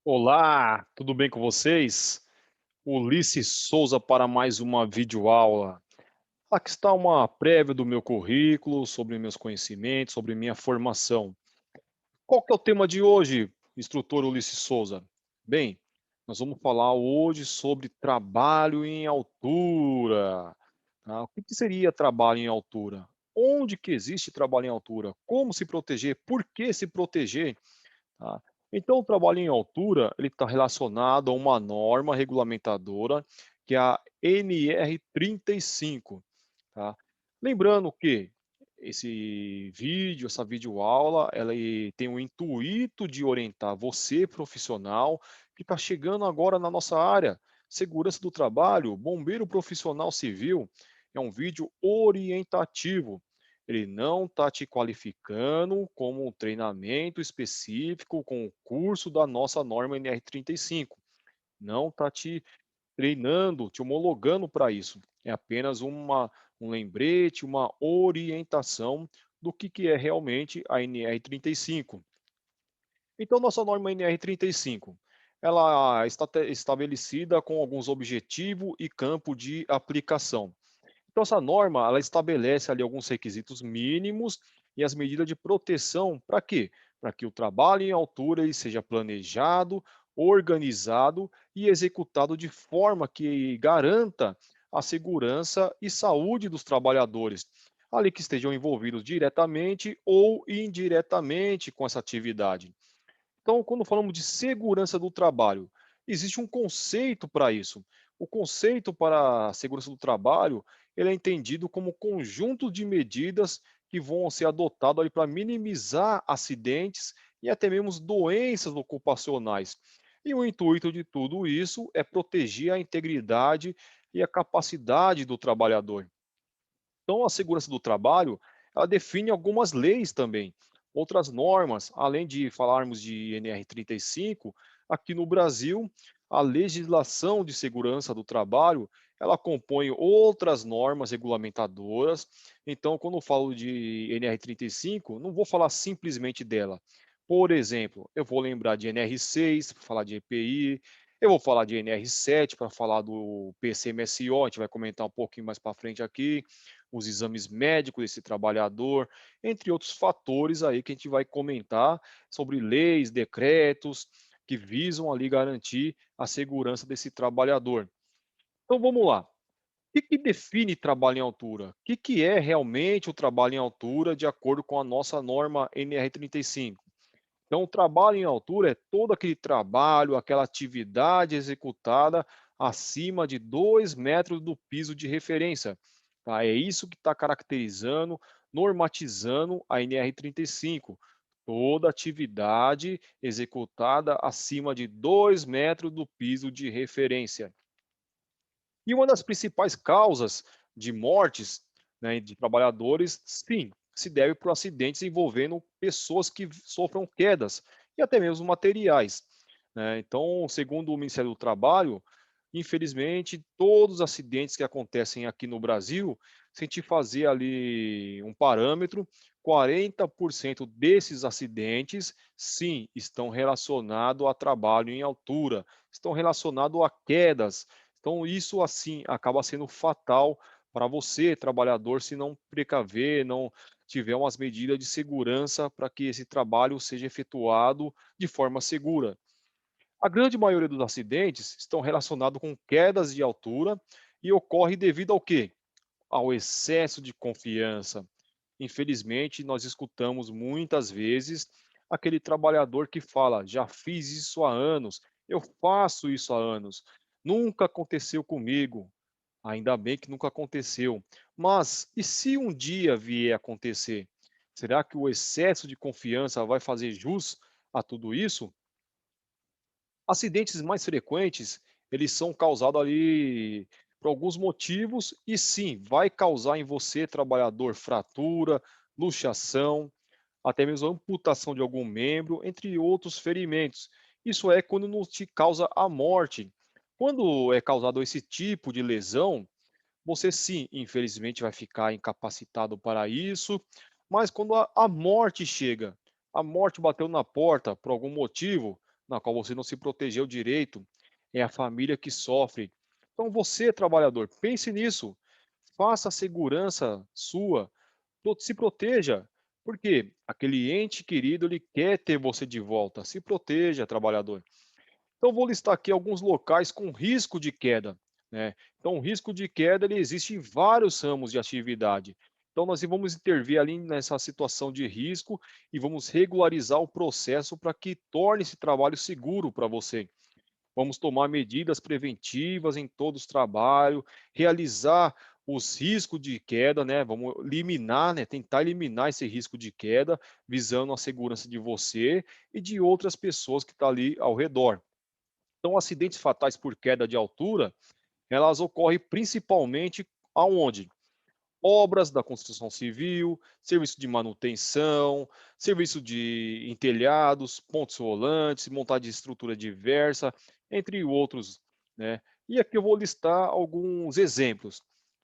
Olá, tudo bem com vocês? Ulisses Souza para mais uma videoaula. Aqui está uma prévia do meu currículo, sobre meus conhecimentos, sobre minha formação. Qual que é o tema de hoje, instrutor Ulisses Souza? Bem, nós vamos falar hoje sobre trabalho em altura. Tá? O que que seria trabalho em altura? Onde que existe trabalho em altura? Como se proteger? Por que se proteger? Tá? Então, o trabalho em altura ele está relacionado a uma norma regulamentadora, que é a NR35. Tá? Lembrando que esse vídeo, essa videoaula, tem o intuito de orientar você, profissional, que está chegando agora na nossa área, segurança do trabalho, bombeiro profissional civil. É um vídeo orientativo. Ele não está te qualificando como um treinamento específico com o curso da nossa norma NR35. Não está te treinando, te homologando para isso. É apenas um lembrete, uma orientação do que é realmente a NR35. Então, nossa norma NR35, ela está estabelecida com alguns objetivos e campo de aplicação. Então, essa norma, ela estabelece ali alguns requisitos mínimos e as medidas de proteção para quê? Para que o trabalho em altura ele seja planejado, organizado e executado de forma que garanta a segurança e saúde dos trabalhadores, ali que estejam envolvidos diretamente ou indiretamente com essa atividade. Então, quando falamos de segurança do trabalho, existe um conceito para isso. O conceito para a segurança do trabalho, ele é entendido como conjunto de medidas que vão ser adotadas ali para minimizar acidentes e até mesmo doenças ocupacionais. E o intuito de tudo isso é proteger a integridade e a capacidade do trabalhador. Então, a segurança do trabalho, ela define algumas leis também, outras normas, além de falarmos de NR35, aqui no Brasil, a legislação de segurança do trabalho, ela compõe outras normas regulamentadoras. Então, quando eu falo de NR35, não vou falar simplesmente dela. Por exemplo, eu vou lembrar de NR6 para falar de EPI, eu vou falar de NR7 para falar do PCMSO, a gente vai comentar um pouquinho mais para frente aqui, os exames médicos desse trabalhador, entre outros fatores aí que a gente vai comentar sobre leis, decretos que visam ali garantir a segurança desse trabalhador. Então vamos lá. O que define trabalho em altura? O que é realmente o trabalho em altura de acordo com a nossa norma NR35? Então, o trabalho em altura é todo aquele trabalho, aquela atividade executada acima de 2 metros do piso de referência. Tá? É isso que está caracterizando, normatizando a NR35. Toda atividade executada acima de 2 metros do piso de referência. E uma das principais causas de mortes, né, de trabalhadores, sim, se deve por acidentes envolvendo pessoas que sofram quedas e até mesmo materiais, né. Então, segundo o Ministério do Trabalho, infelizmente, todos os acidentes que acontecem aqui no Brasil, se a gente fazer ali um parâmetro, 40% desses acidentes, sim, estão relacionados a trabalho em altura, estão relacionados a quedas. Então isso, assim, acaba sendo fatal para você, trabalhador, se não precaver, não tiver umas medidas de segurança para que esse trabalho seja efetuado de forma segura. A grande maioria dos acidentes estão relacionados com quedas de altura e ocorre devido ao quê? Ao excesso de confiança. Infelizmente, nós escutamos muitas vezes aquele trabalhador que fala: já fiz isso há anos, eu faço isso há anos, nunca aconteceu comigo. Ainda bem que nunca aconteceu. Mas e se um dia vier a acontecer? Será que o excesso de confiança vai fazer jus a tudo isso? Acidentes mais frequentes, eles são causados ali por alguns motivos e sim, vai causar em você, trabalhador, fratura, luxação, até mesmo amputação de algum membro, entre outros ferimentos. Isso é quando não te causa a morte. Quando é causado esse tipo de lesão, você sim, infelizmente vai ficar incapacitado para isso, mas quando a morte chega, a morte bateu na porta por algum motivo, na qual você não se protegeu direito, é a família que sofre. Então você, trabalhador, pense nisso. Faça a segurança sua, se proteja, porque aquele ente querido ele quer ter você de volta. Se proteja, trabalhador. Então, vou listar aqui alguns locais com risco de queda, né? Então, o risco de queda ele existe em vários ramos de atividade. Então, nós vamos intervir ali nessa situação de risco e vamos regularizar o processo para que torne esse trabalho seguro para você. Vamos tomar medidas preventivas em todos os trabalhos, realizar os riscos de queda, né? Vamos eliminar, né? Tentar eliminar esse risco de queda, visando a segurança de você e de outras pessoas que estão ali ao redor. Então, acidentes fatais por queda de altura, elas ocorrem principalmente aonde? Obras da construção civil, serviço de manutenção, serviço de em telhados, pontos rolantes, montagem de estrutura diversa, entre outros, né. E aqui eu vou listar alguns exemplos,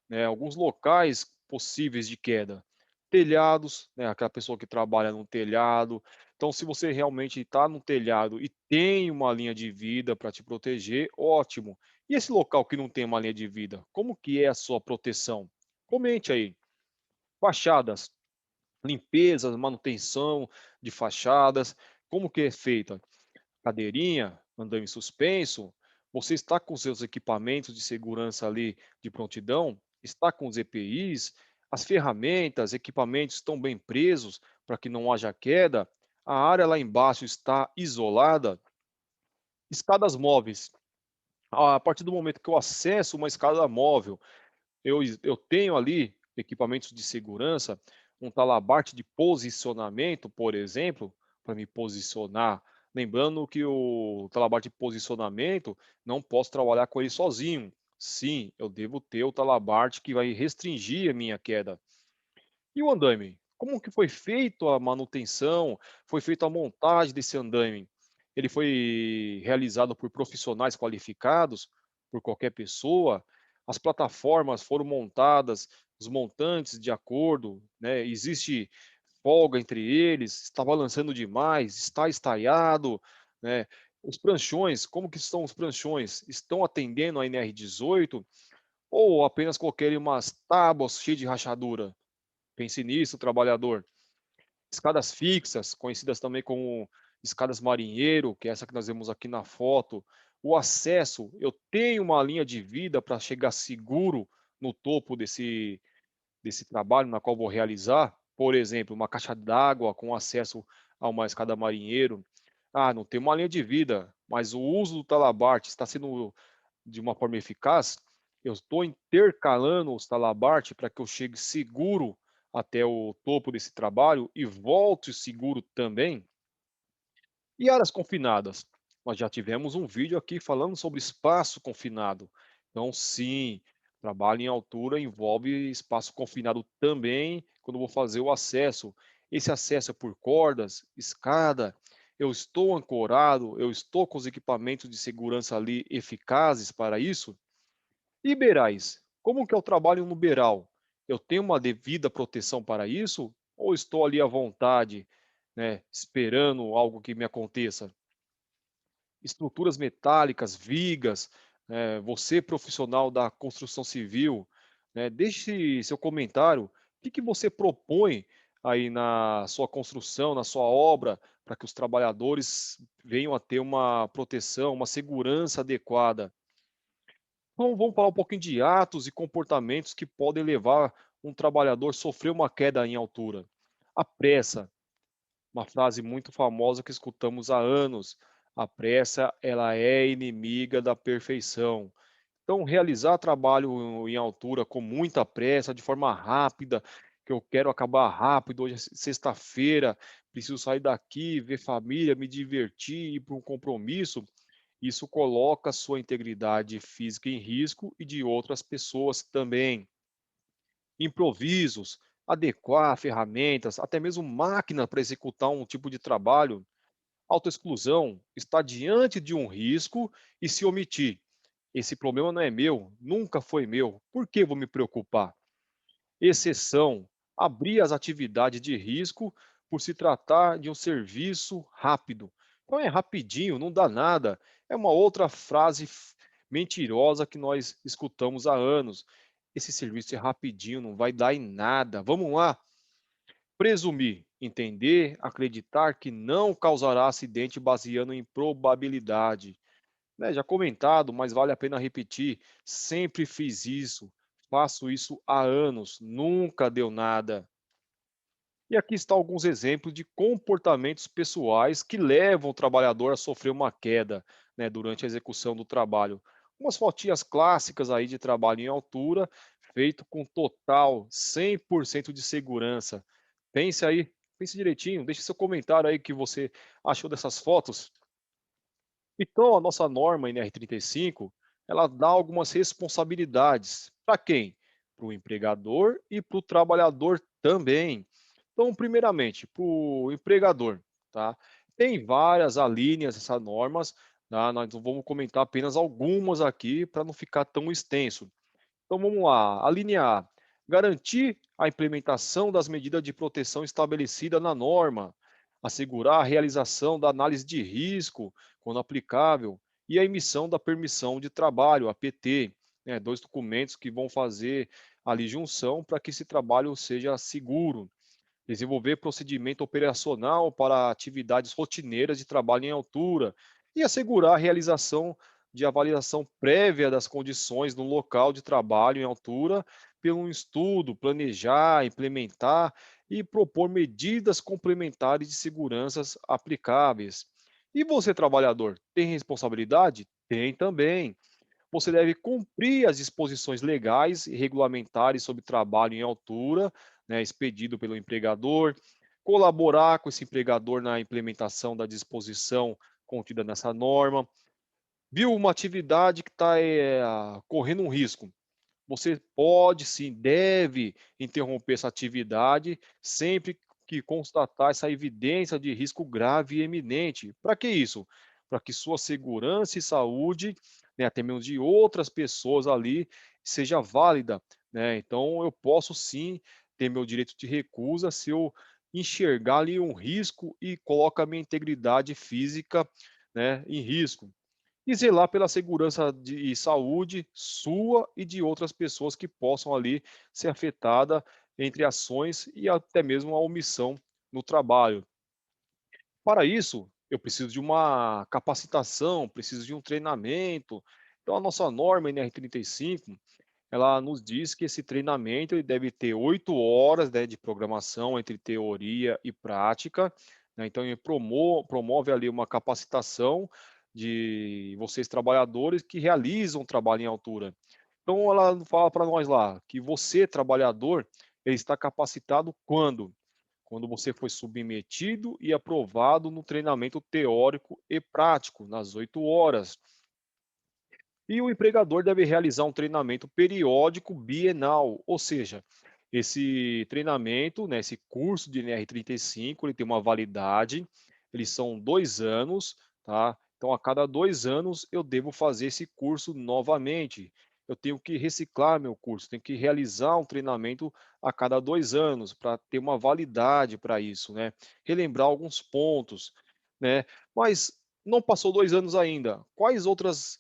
né, alguns locais possíveis de queda. Telhados, né, aquela pessoa que trabalha no telhado. Então, se você realmente está no telhado e tem uma linha de vida para te proteger, ótimo. E esse local que não tem uma linha de vida, como que é a sua proteção? Comente aí. Fachadas, limpeza, manutenção de fachadas, como que é feita? Cadeirinha, andame suspenso, você está com seus equipamentos de segurança ali de prontidão? Está com os EPIs? As ferramentas, equipamentos estão bem presos para que não haja queda? A área lá embaixo está isolada? Escadas móveis. A partir do momento que eu acesso uma escada móvel, eu tenho ali equipamentos de segurança, um talabarte de posicionamento, por exemplo, para me posicionar. Lembrando que o talabarte de posicionamento, não posso trabalhar com ele sozinho. Sim, eu devo ter o talabarte que vai restringir a minha queda. E o andaime? Como que foi feito a manutenção? Foi feita a montagem desse andaime? Ele foi realizado por profissionais qualificados, por qualquer pessoa? As plataformas foram montadas, os montantes de acordo, né? Existe folga entre eles? Está balançando demais? Está estaiado, né? Os pranchões, como que estão os pranchões? Estão atendendo a NR18 ou apenas coloquei ali umas tábuas cheias de rachadura? Pense nisso, trabalhador. Escadas fixas, conhecidas também como escadas marinheiro, que é essa que nós vemos aqui na foto. O acesso, eu tenho uma linha de vida para chegar seguro no topo desse trabalho na qual vou realizar. Por exemplo, uma caixa d'água com acesso a uma escada marinheiro. Ah, não tem uma linha de vida, mas o uso do talabarte está sendo de uma forma eficaz, eu estou intercalando os talabarte para que eu chegue seguro até o topo desse trabalho e volte seguro também. E áreas confinadas? Nós já tivemos um vídeo aqui falando sobre espaço confinado. Então, sim, trabalho em altura envolve espaço confinado também, quando eu vou fazer o acesso. Esse acesso é por cordas, escada, eu estou ancorado, eu estou com os equipamentos de segurança ali eficazes para isso? E beirais? Como que é o trabalho no beiral? Eu tenho uma devida proteção para isso? Ou estou ali à vontade, né, esperando algo que me aconteça? Estruturas metálicas, vigas, você profissional da construção civil, né, deixe seu comentário. O que que você propõe aí na sua construção, na sua obra, para que os trabalhadores venham a ter uma proteção, uma segurança adequada? Então, vamos falar um pouquinho de atos e comportamentos que podem levar um trabalhador a sofrer uma queda em altura. A pressa, uma frase muito famosa que escutamos há anos. A pressa, ela é inimiga da perfeição. Então, realizar trabalho em altura com muita pressa, de forma rápida, que eu quero acabar rápido, hoje é sexta-feira, preciso sair daqui, ver família, me divertir, ir para um compromisso, isso coloca a sua integridade física em risco e de outras pessoas também. Improvisos, adequar ferramentas, até mesmo máquina para executar um tipo de trabalho. Autoexclusão, está diante de um risco e se omitir. Esse problema não é meu, nunca foi meu, por que vou me preocupar? Exceção, abrir as atividades de risco por se tratar de um serviço rápido. Então é rapidinho, não dá nada. É uma outra frase mentirosa que nós escutamos há anos. Esse serviço é rapidinho, não vai dar em nada. Vamos lá. Presumir, entender, acreditar que não causará acidente baseando em probabilidade. Né, já comentado, mas vale a pena repetir. Sempre fiz isso, faço isso há anos, nunca deu nada. E aqui estão alguns exemplos de comportamentos pessoais que levam o trabalhador a sofrer uma queda, né, durante a execução do trabalho. Umas fotinhas clássicas aí de trabalho em altura, feito com total 100% de segurança. Pense aí, pense direitinho, deixe seu comentário aí que você achou dessas fotos. Então, a nossa norma NR35, ela dá algumas responsabilidades. Para quem? Para o empregador e para o trabalhador também. Então, primeiramente, para o empregador, tá? Tem várias alíneas essas normas, tá? Nós vamos comentar apenas algumas aqui para não ficar tão extenso. Então vamos lá, a linha A, garantir a implementação das medidas de proteção estabelecida na norma, assegurar a realização da análise de risco, quando aplicável, e a emissão da permissão de trabalho, a PT, né, dois documentos que vão fazer ali junção para que esse trabalho seja seguro. Desenvolver procedimento operacional para atividades rotineiras de trabalho em altura e assegurar a realização de avaliação prévia das condições no local de trabalho em altura pelo estudo, planejar, implementar e propor medidas complementares de seguranças aplicáveis. E você, trabalhador, tem responsabilidade? Tem também. Você deve cumprir as disposições legais e regulamentares sobre trabalho em altura, né, expedido pelo empregador, colaborar com esse empregador na implementação da disposição contida nessa norma. Viu uma atividade que está correndo um risco? Você pode sim, deve interromper essa atividade sempre que constatar essa evidência de risco grave e eminente. Para que isso? Para que sua segurança e saúde, né, até mesmo de outras pessoas ali, seja válida, né? Então eu posso sim ter meu direito de recusa se eu enxergar ali um risco e coloca a minha integridade física, né, em risco e zelar pela segurança e saúde sua e de outras pessoas que possam ali ser afetada entre ações e até mesmo a omissão no trabalho. Para isso, eu preciso de uma capacitação, preciso de um treinamento. Então, a nossa norma NR35, ela nos diz que esse treinamento ele deve ter 8 horas, né, de programação entre teoria e prática, né. Então ele promove ali uma capacitação de vocês trabalhadores que realizam trabalho em altura. Então ela fala para nós lá que você, trabalhador, ele está capacitado quando? Quando você foi submetido e aprovado no treinamento teórico e prático, nas 8 horas. E o empregador deve realizar um treinamento periódico bienal, ou seja, esse treinamento, né, esse curso de NR35, ele tem uma validade, eles são 2 anos, tá? Então, a cada 2 anos, eu devo fazer esse curso novamente. Eu tenho que reciclar meu curso, tenho que realizar um treinamento a cada 2 anos para ter uma validade para isso, né? Relembrar alguns pontos, né? Mas não passou 2 anos ainda. Quais outras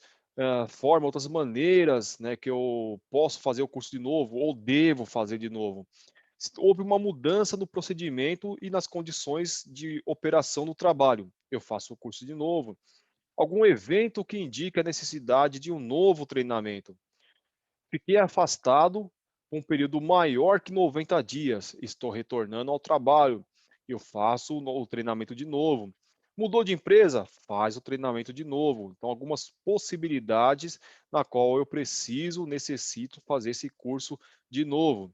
forma, outras maneiras, né, que eu posso fazer o curso de novo ou devo fazer de novo. Houve uma mudança no procedimento e nas condições de operação do trabalho. Eu faço o curso de novo. Algum evento que indique a necessidade de um novo treinamento. Fiquei afastado um período maior que 90 dias. Estou retornando ao trabalho. Eu faço o treinamento de novo. Mudou de empresa? Faz o treinamento de novo. Então, algumas possibilidades na qual eu preciso, necessito fazer esse curso de novo.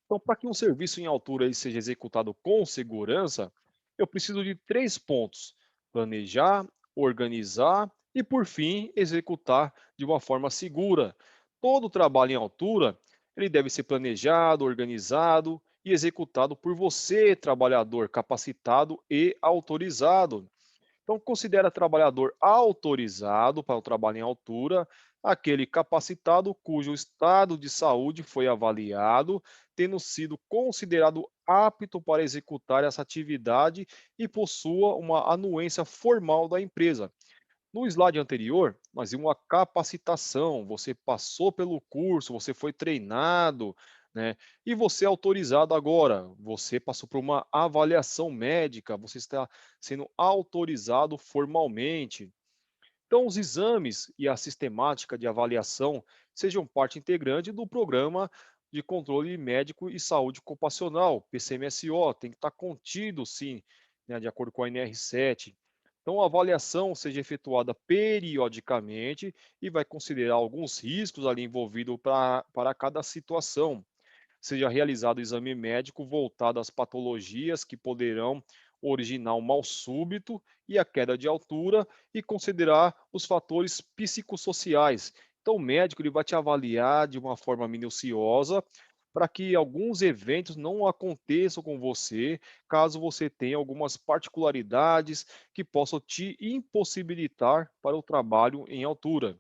Então, para que um serviço em altura ele seja executado com segurança, eu preciso de 3 pontos: planejar, organizar e, por fim, executar de uma forma segura. Todo trabalho em altura ele deve ser planejado, organizado e executado por você, trabalhador capacitado e autorizado. Então, considera trabalhador autorizado para o trabalho em altura aquele capacitado cujo estado de saúde foi avaliado, tendo sido considerado apto para executar essa atividade e possua uma anuência formal da empresa. No slide anterior, nós vimos uma capacitação, você passou pelo curso, você foi treinado, né? E você é autorizado agora, você passou por uma avaliação médica, você está sendo autorizado formalmente. Então, os exames e a sistemática de avaliação sejam parte integrante do programa de controle médico e saúde ocupacional, PCMSO, tem que estar contido, sim, né, de acordo com a NR7. Então, a avaliação seja efetuada periodicamente e vai considerar alguns riscos ali envolvidos para cada situação. Seja realizado o exame médico voltado às patologias que poderão originar o mal súbito e a queda de altura e considerar os fatores psicossociais. Então, o médico ele vai te avaliar de uma forma minuciosa para que alguns eventos não aconteçam com você, caso você tenha algumas particularidades que possam te impossibilitar para o trabalho em altura.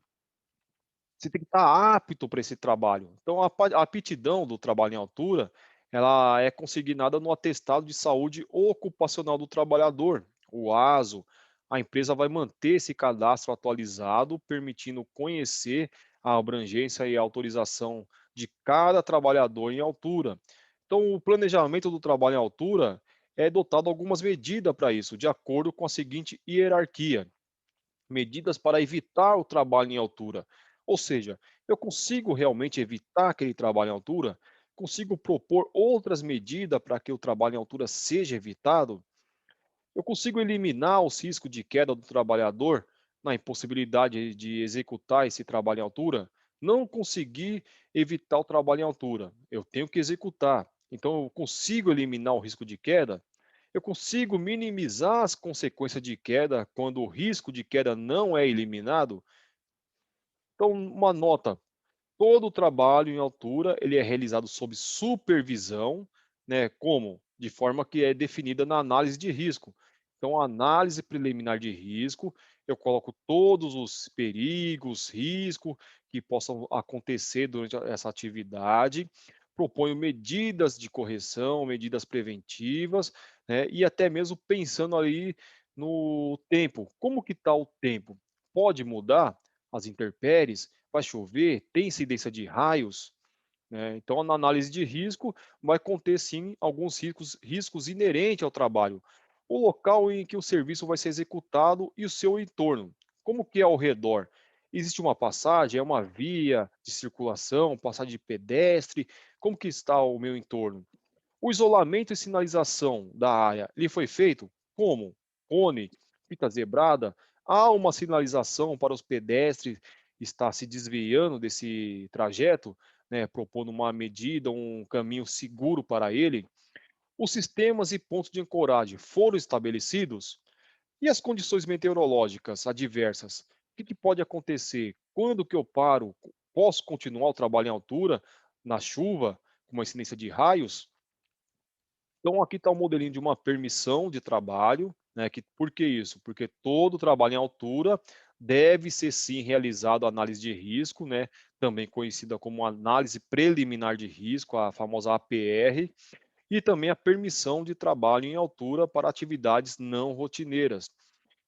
Você tem que estar apto para esse trabalho. Então, a aptidão do trabalho em altura, ela é consignada no atestado de saúde ocupacional do trabalhador, o ASO. A empresa vai manter esse cadastro atualizado, permitindo conhecer a abrangência e a autorização de cada trabalhador em altura. Então, o planejamento do trabalho em altura é dotado algumas medidas para isso, de acordo com a seguinte hierarquia: medidas para evitar o trabalho em altura. Ou seja, eu consigo realmente evitar aquele trabalho em altura? Consigo propor outras medidas para que o trabalho em altura seja evitado? Eu consigo eliminar os riscos de queda do trabalhador na impossibilidade de executar esse trabalho em altura? Não conseguir evitar o trabalho em altura, eu tenho que executar. Então, eu consigo eliminar o risco de queda? Eu consigo minimizar as consequências de queda quando o risco de queda não é eliminado? Então, uma nota: todo o trabalho em altura, ele é realizado sob supervisão, né, como? De forma que é definida na análise de risco. Então, a análise preliminar de risco, eu coloco todos os perigos, risco que possam acontecer durante essa atividade, proponho medidas de correção, medidas preventivas, né, e até mesmo pensando ali no tempo. Como que está o tempo? Pode mudar as intempéries? Vai chover? Tem incidência de raios? Né? Então, na análise de risco, vai conter sim alguns riscos inerentes ao trabalho. O local em que o serviço vai ser executado e o seu entorno. Como que é ao redor? Existe uma passagem? É uma via de circulação? Passagem de pedestre? Como que está o meu entorno? O isolamento e sinalização da área, ele foi feito como? Cone, fita zebrada? Há uma sinalização para os pedestres estar se desviando desse trajeto, né, propondo uma medida, um caminho seguro para ele? Os sistemas e pontos de ancoragem foram estabelecidos? E as condições meteorológicas adversas? O que que pode acontecer? Quando que eu paro? Posso continuar o trabalho em altura, na chuva, com uma incidência de raios? Então, aqui está o modelinho de uma permissão de trabalho, né? Por que isso? Porque todo trabalho em altura deve ser sim realizado análise de risco, né? Também conhecida como análise preliminar de risco, a famosa APR, e também a permissão de trabalho em altura para atividades não rotineiras.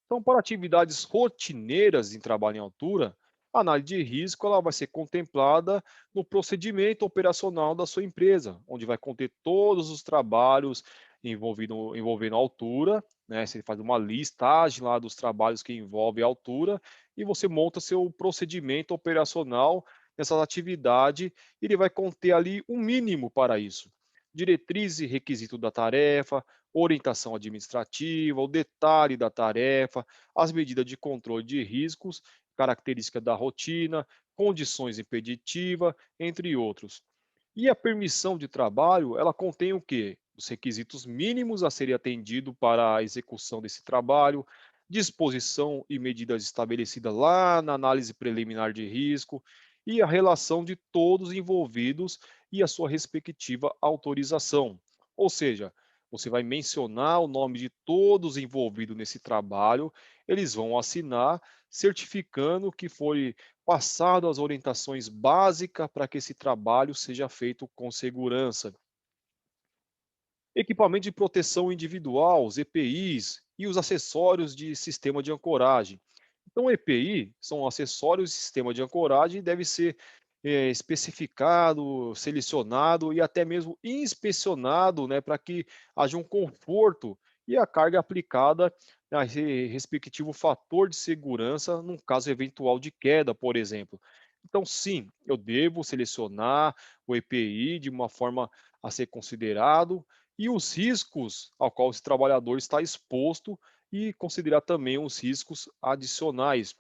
Então, para atividades rotineiras em trabalho em altura, a análise de risco ela vai ser contemplada no procedimento operacional da sua empresa, onde vai conter todos os trabalhos envolvendo altura, né? Você faz uma listagem lá dos trabalhos que envolvem altura e você monta seu procedimento operacional nessa atividade e ele vai conter ali um mínimo para isso. Diretrizes e requisito da tarefa, orientação administrativa, o detalhe da tarefa, as medidas de controle de riscos, característica da rotina, condições impeditivas, entre outros. E a permissão de trabalho, ela contém o quê? Os requisitos mínimos a serem atendidos para a execução desse trabalho, disposição e medidas estabelecidas lá na análise preliminar de risco e a relação de todos envolvidos e a sua respectiva autorização. Ou seja, você vai mencionar o nome de todos envolvidos nesse trabalho, eles vão assinar, certificando que foi passado as orientações básicas para que esse trabalho seja feito com segurança. Equipamento de proteção individual, os EPIs e os acessórios de sistema de ancoragem. Então, EPI são acessórios de sistema de ancoragem e deve ser especificado, selecionado e até mesmo inspecionado, né, para que haja um conforto e a carga aplicada a respectivo fator de segurança num caso eventual de queda, por exemplo. Então, sim, eu devo selecionar o EPI de uma forma a ser considerado e os riscos ao qual esse trabalhador está exposto e considerar também os riscos adicionais.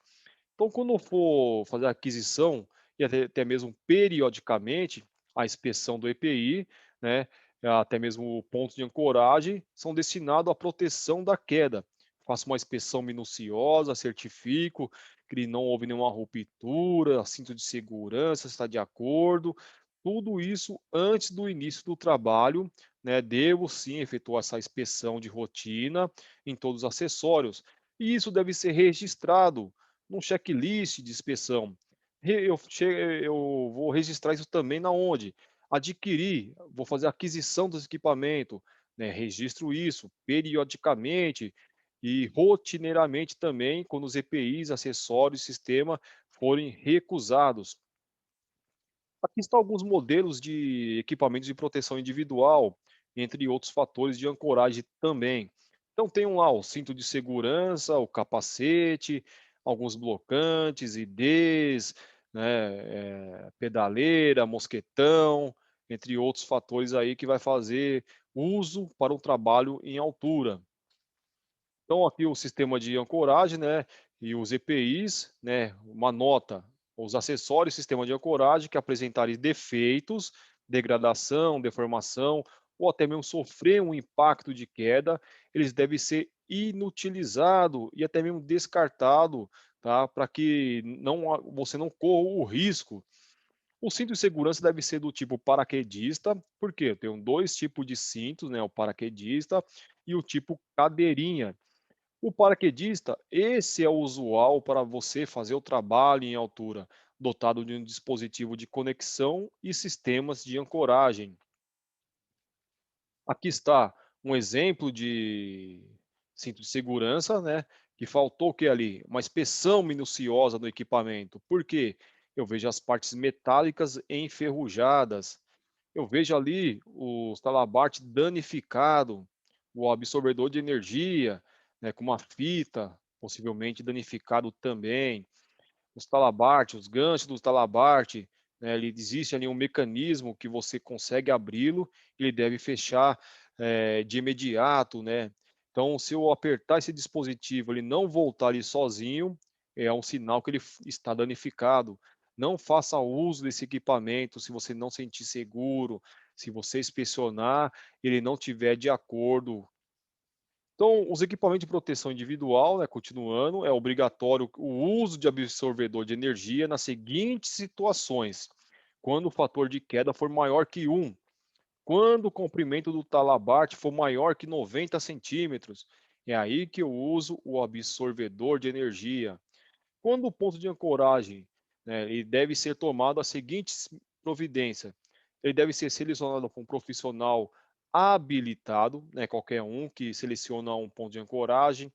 Então, quando for fazer a aquisição e até mesmo periodicamente a inspeção do EPI, né, até mesmo o ponto de ancoragem, são destinados à proteção da queda. Faço uma inspeção minuciosa, certifico que não houve nenhuma ruptura, cinto de segurança está de acordo. Tudo isso antes do início do trabalho, né? Devo sim efetuar essa inspeção de rotina em todos os acessórios. E isso deve ser registrado num checklist de inspeção. Eu vou registrar isso também na onde? Adquirir, vou fazer a aquisição dos equipamentos, né? Registro isso periodicamente e rotineiramente também quando os EPIs, acessórios, sistema forem recusados. Aqui estão alguns modelos de equipamentos de proteção individual, entre outros fatores de ancoragem também. Então tem lá o cinto de segurança, o capacete, alguns blocantes, IDs, né, pedaleira, mosquetão, entre outros fatores aí que vai fazer uso para o trabalho em altura. Então, aqui o sistema de ancoragem, né, e os EPIs, né, uma nota, os acessórios sistema de ancoragem que apresentarem defeitos, degradação, deformação ou até mesmo sofrer um impacto de queda, eles devem ser inutilizados e até mesmo descartado, tá, para que você não corra o risco. O cinto de segurança deve ser do tipo paraquedista, porque eu tenho dois tipos de cintos, né, o paraquedista e o tipo cadeirinha. O paraquedista, esse é o usual para você fazer o trabalho em altura, dotado de um dispositivo de conexão e sistemas de ancoragem. Aqui está um exemplo de cinto de segurança, né? Que faltou o que ali? Uma inspeção minuciosa do equipamento. Por quê? Eu vejo as partes metálicas enferrujadas. Eu vejo ali os talabarte danificado, o absorvedor de energia, né, com uma fita possivelmente danificado também. Os talabarte, os ganchos dos talabarte, né, ele existe ali um mecanismo que você consegue abri-lo, ele deve fechar de imediato, né? Então, se eu apertar esse dispositivo, ele não voltar ali sozinho, é um sinal que ele está danificado. Não faça uso desse equipamento se você não sentir seguro, se você inspecionar, ele não tiver de acordo. Então, os equipamentos de proteção individual, né, continuando, é obrigatório o uso de absorvedor de energia nas seguintes situações: quando o fator de queda for maior que 1, quando o comprimento do talabarte for maior que 90 centímetros, é aí que eu uso o absorvedor de energia. Quando o ponto de ancoragem, né, ele deve ser tomado as seguintes providências. Ele deve ser selecionado por um profissional habilitado, né, qualquer um que seleciona um ponto de ancoragem,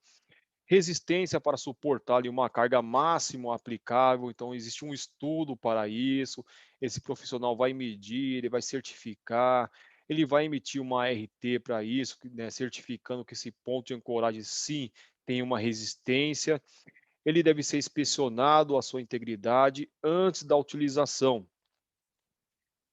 resistência para suportar ali uma carga máxima aplicável, então existe um estudo para isso, esse profissional vai medir, ele vai certificar, ele vai emitir uma RT para isso, né, certificando que esse ponto de ancoragem sim tem uma resistência, ele deve ser inspecionado a sua integridade antes da utilização.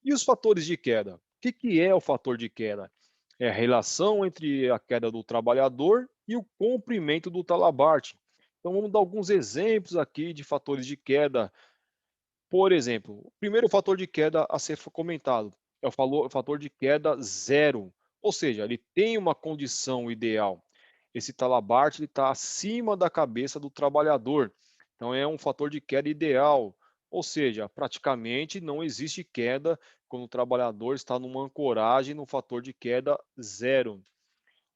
E os fatores de queda? O que é o fator de queda? É a relação entre a queda do trabalhador e o comprimento do talabarte. Então vamos dar alguns exemplos aqui de fatores de queda. Por exemplo, o primeiro fator de queda a ser comentado é o fator de queda zero, ou seja, ele tem uma condição ideal. Esse talabarte está acima da cabeça do trabalhador, então é um fator de queda ideal, ou seja, praticamente não existe queda quando o trabalhador está numa ancoragem no fator de queda zero.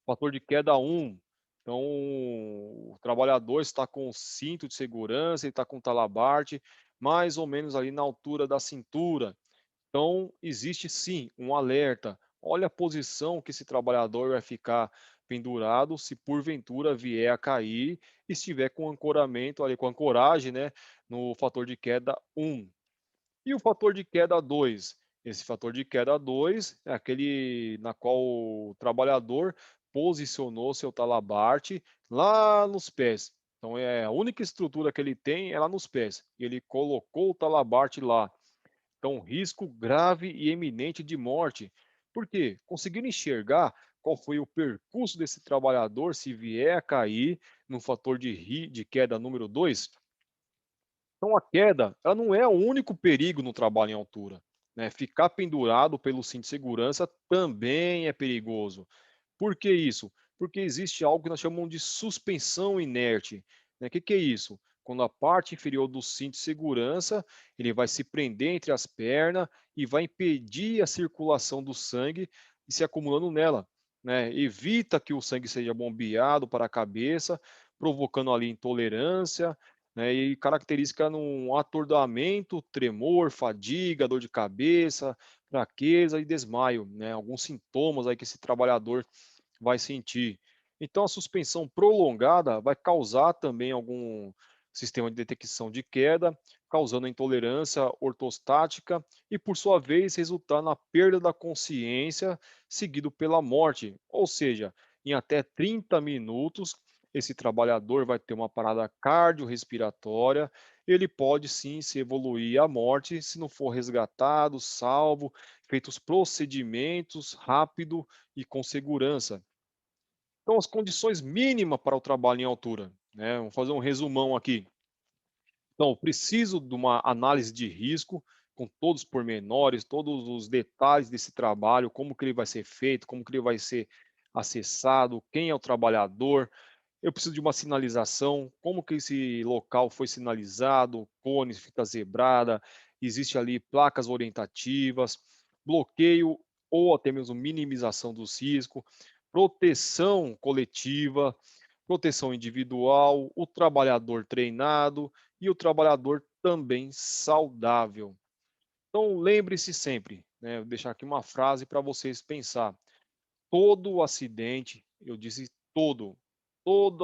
Fator de queda 1. Então, o trabalhador está com cinto de segurança, ele está com talabarte, mais ou menos ali na altura da cintura. Então, existe sim um alerta. Olha a posição que esse trabalhador vai ficar pendurado se porventura vier a cair e estiver com ancoramento ali, com ancoragem, né, no fator de queda 1. E o fator de queda 2? Esse fator de queda 2 é aquele na qual o trabalhador posicionou seu talabarte lá nos pés. Então, é a única estrutura que ele tem é lá nos pés. E ele colocou o talabarte lá. Então, risco grave e eminente de morte. Por quê? Conseguiram enxergar qual foi o percurso desse trabalhador se vier a cair no fator de queda número 2? Então, a queda, ela não é o único perigo no trabalho em altura, né? Ficar pendurado pelo cinto de segurança também é perigoso. Por que isso? Porque existe algo que nós chamamos de suspensão inerte, né? Que é isso? Quando a parte inferior do cinto de segurança, ele vai se prender entre as pernas e vai impedir a circulação do sangue e se acumulando nela, né? Evita que o sangue seja bombeado para a cabeça, provocando ali intolerância, né, e característica num atordoamento, tremor, fadiga, dor de cabeça, fraqueza e desmaio, né, alguns sintomas aí que esse trabalhador vai sentir. Então, a suspensão prolongada vai causar também algum sistema de detecção de queda, causando intolerância ortostática e, por sua vez, resultar na perda da consciência, seguido pela morte. Ou seja, em até 30 minutos, esse trabalhador vai ter uma parada cardiorrespiratória, ele pode sim se evoluir à morte se não for resgatado, salvo, feitos procedimentos rápido e com segurança. Então, as condições mínimas para o trabalho em altura, né? Vamos fazer um resumão aqui. Então, eu preciso de uma análise de risco com todos os pormenores, todos os detalhes desse trabalho, como que ele vai ser feito, como que ele vai ser acessado, quem é o trabalhador. Eu preciso de uma sinalização, como que esse local foi sinalizado, cones, fita zebrada, existe ali placas orientativas, bloqueio ou até mesmo minimização dos riscos, proteção coletiva, proteção individual, o trabalhador treinado e o trabalhador também saudável. Então, lembre-se sempre, né, vou deixar aqui uma frase para vocês pensar. Todo acidente, eu disse todo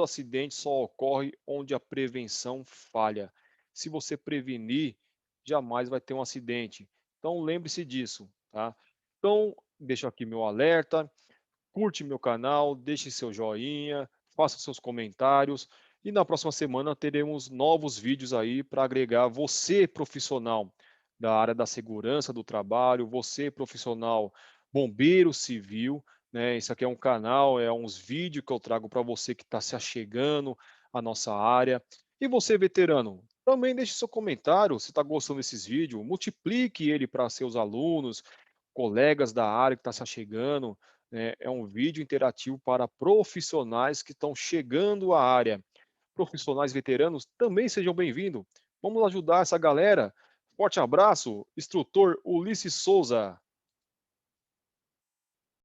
acidente só ocorre onde a prevenção falha. Se você prevenir, jamais vai ter um acidente. Então, lembre-se disso, tá? Então, deixo aqui meu alerta, curte meu canal, deixe seu joinha, faça seus comentários e na próxima semana teremos novos vídeos aí para agregar você profissional da área da segurança do trabalho, você profissional bombeiro civil, né? Isso aqui é um canal, é uns vídeos que eu trago para você que está se achegando à nossa área. E você, veterano, também deixe seu comentário se está gostando desses vídeos, multiplique ele para seus alunos, colegas da área que está se achegando, né? É um vídeo interativo para profissionais que estão chegando à área. Profissionais veteranos também sejam bem-vindos. Vamos ajudar essa galera. Forte abraço, instrutor Ulisses Souza.